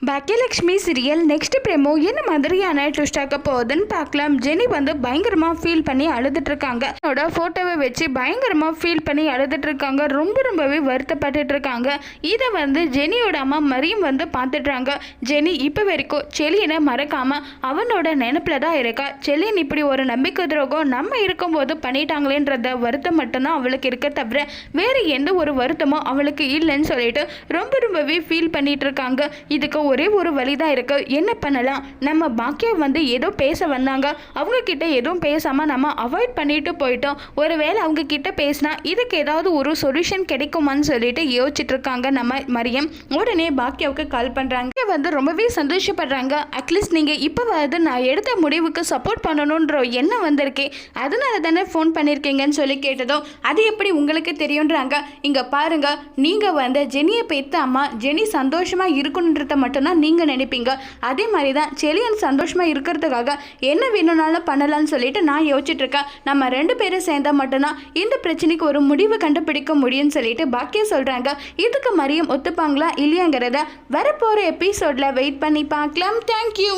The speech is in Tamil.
பாக்கியலட்சுமி சீரியல் நெக்ஸ்ட் ப்ரெமோ என்ன மாதிரியான ட்விஸ்டாக்க போகுதுன்னு பார்க்கலாம். ஜெனி வந்து பயங்கரமாக ஃபீல் பண்ணி அழுதுட்டு இருக்காங்க. என்னோட ஃபோட்டோவை வச்சு பயங்கரமாக ஃபீல் பண்ணி அழுதுட்டு இருக்காங்க. ரொம்பவே வருத்தப்பட்டுட்டு இருக்காங்க. இதை வந்து ஜெனியோட அம்மா மரியம் வந்து பார்த்துட்றாங்க. ஜெனி இப்போ வரைக்கும் செலியனை மறக்காம அவனோட நினைப்பில் தான் இருக்கா. செலியன் இப்படி ஒரு நம்பிக்கை துரோகம் நம்ம இருக்கும்போது பண்ணிட்டாங்களேன்றத வருத்தம் மட்டும்தான் அவளுக்கு இருக்க தவிர வேறு எந்த ஒரு வருத்தமும் அவளுக்கு இல்லைன்னு சொல்லிட்டு ரொம்பவே ஃபீல் பண்ணிட்டு இருக்காங்க. இதுக்கு ஒரே ஒரு வழி தான் இருக்கு. என்ன பண்ணலாம்? நம்ம பாக்கியா வந்து ஏதோ பேச வந்தாங்க. அவங்க கிட்ட எதுவும் பேசாம நம்ம அவாய்ட் பண்ணிட்டு போயிட்டோம். ஒருவேளை அவங்க கிட்ட பேசினா இதுக்கு ஏதாவது ஒரு சொல்யூஷன் கிடைக்குமான்னு சொல்லிட்டு யோசிச்சுட்டு இருக்காங்க நம்ம மரியம். உடனே பாக்கியாவுக்கு கால் பண்றாங்க. வந்து ரொம்பவே சந்தோஷப்படுறாங்க. அட்லீஸ்ட் நீங்க இப்போ வந்து நான் எடுத்த முடிவுக்கு சப்போர்ட் பண்ணணுன்ற எண்ணம் வந்திருக்கேன், அதனால தானே ஃபோன் பண்ணியிருக்கீங்கன்னு சொல்லி கேட்டதும் அது எப்படி உங்களுக்கு தெரியுன்றாங்க. இங்க பாருங்க, நீங்க வந்து ஜெனியை பெத்த அம்மா, ஜெனி சந்தோஷமா இருக்கணுன்றத மட்டும்தான் நீங்க நினைப்பீங்க. அதே மாதிரி தான் செலியன் சந்தோஷமா இருக்கிறதுக்காக என்ன வேணும்னாலும் பண்ணலாம்னு சொல்லிட்டு நான் யோசிச்சுட்டு இருக்கேன். நம்ம 2 பேரும் சேர்ந்தா மட்டும்தான் இந்த பிரச்சனைக்கு ஒரு முடிவு கண்டுபிடிக்க முடியும்னு சொல்லிட்டு பாக்கியா சொல்றாங்க. இதுக்கு மரியம் ஒத்துப்பாங்களா இல்லையாங்கிறத வரப்போற எபிசோட்ல வெயிட் பண்ணி பார்க்கலாம். தேங்க்யூ.